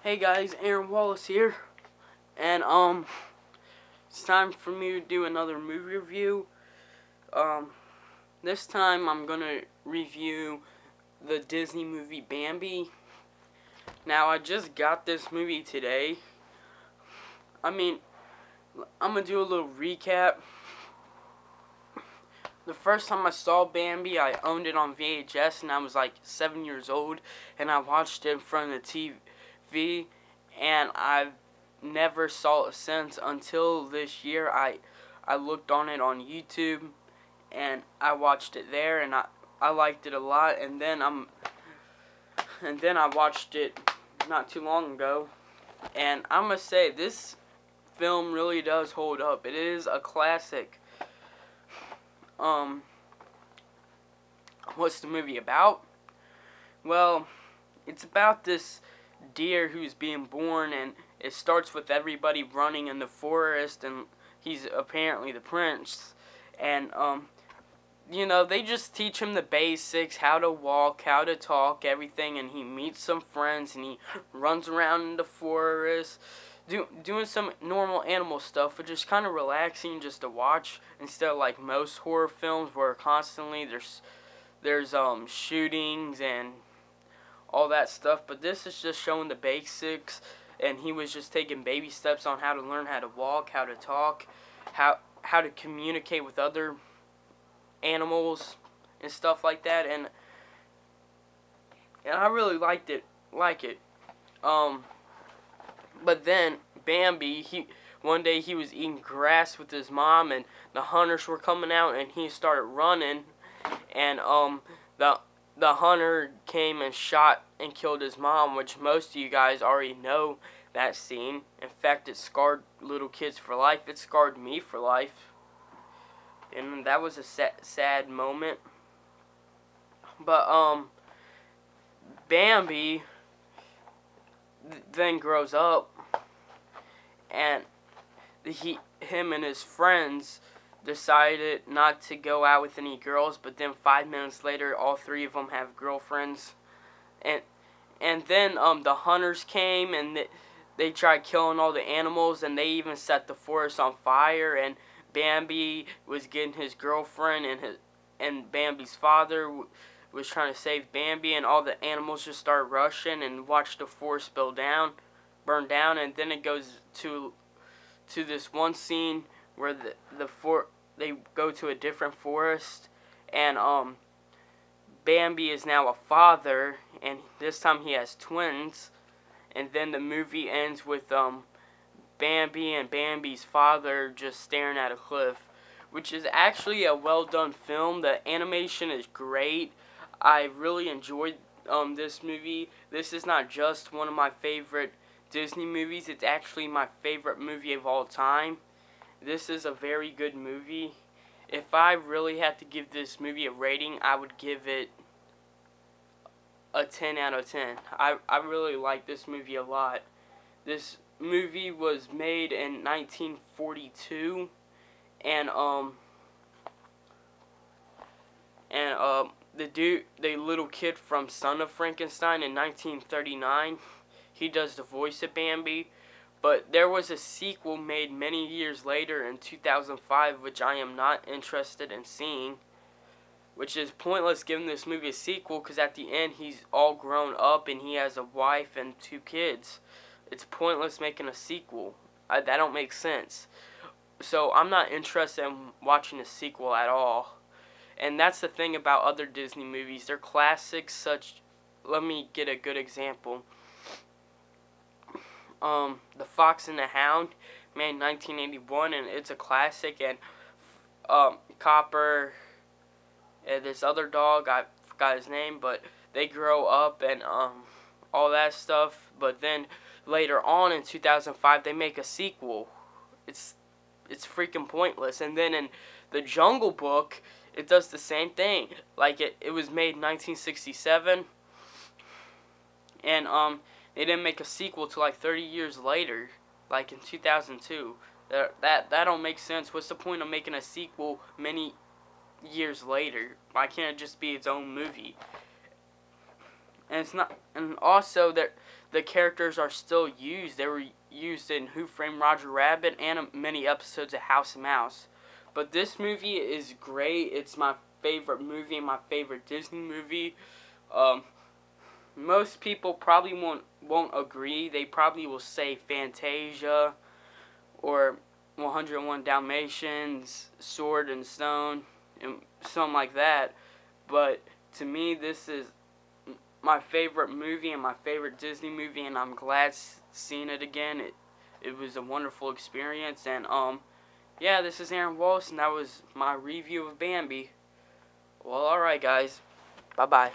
Hey guys, Aaron Wallace here, and it's time for me to do another movie review. This time I'm gonna review the Disney movie Bambi. Now I just got this movie today. I'm gonna do a little recap. The first time I saw Bambi, I owned it on VHS, and I was like 7 years old, and I watched it in front of the TV, and I've never saw it since until this year. I looked on it on YouTube, and I watched it there, and I liked it a lot, and then I watched it not too long ago, and I must say this film really does hold up. It is a classic. What's the movie about? Well, it's about this deer who's being born, and it starts with everybody running in the forest, and he's apparently the prince, and they just teach him the basics, how to walk, how to talk, everything, and he meets some friends, and he runs around in the forest, doing some normal animal stuff, which is kind of relaxing just to watch, instead of like most horror films where constantly there's shootings and all that stuff. But this is just showing the basics, and he was just taking baby steps on how to learn how to walk, how to talk, how to communicate with other animals and stuff like that, and I really liked it. But then Bambi, one day he was eating grass with his mom, and the hunters were coming out, and he started running, and the hunter came and shot and killed his mom, which most of you guys already know that scene. In fact, it scarred little kids for life. It scarred me for life, and that was a sad moment. But Bambi then grows up, and him and his friends decided not to go out with any girls, but then 5 minutes later all three of them have girlfriends, and then the hunters came, and they tried killing all the animals, and they even set the forest on fire, and Bambi was getting his girlfriend, and Bambi's father was trying to save Bambi, and all the animals just started rushing and watched the forest burn down, and then it goes to this one scene where they go to a different forest, and Bambi is now a father, and this time he has twins, and then the movie ends with Bambi and Bambi's father just staring at a cliff, which is actually a well done film. The animation is great. I really enjoyed this movie. This is not just one of my favorite Disney movies, it's actually my favorite movie of all time. This is a very good movie. If I really had to give this movie a rating, I would give it a 10 out of 10. I really like this movie a lot. This movie was made in 1942, and the little kid from Son of Frankenstein in 1939, he does the voice of Bambi. But there was a sequel made many years later in 2005, which I am not interested in seeing, which is pointless giving this movie a sequel, because at the end he's all grown up and he has a wife and 2 kids. It's pointless making a sequel. That don't make sense. So I'm not interested in watching a sequel at all. And that's the thing about other Disney movies. They're classics let me get a good example. The Fox and the Hound, made in 1981, and it's a classic, and Copper and this other dog, I forgot his name, but they grow up and all that stuff, but then later on in 2005 they make a sequel. It's freaking pointless. And then in The Jungle Book, it does the same thing. Like it was made in 1967, and they didn't make a sequel till like 30 years later, like in 2002. That don't make sense. What's the point of making a sequel many years later? Why can't it just be its own movie? And it's not. And also, the characters are still used. They were used in Who Framed Roger Rabbit and many episodes of House and Mouse. But this movie is great. It's my favorite movie and my favorite Disney movie. Most people probably won't agree. They probably will say Fantasia or 101 Dalmatians, Sword and Stone, and something like that. But to me, this is my favorite movie and my favorite Disney movie, and I'm glad seeing it again. It was a wonderful experience, and yeah, this is Aaron Walsh, and that was my review of Bambi. Well, alright guys, bye-bye.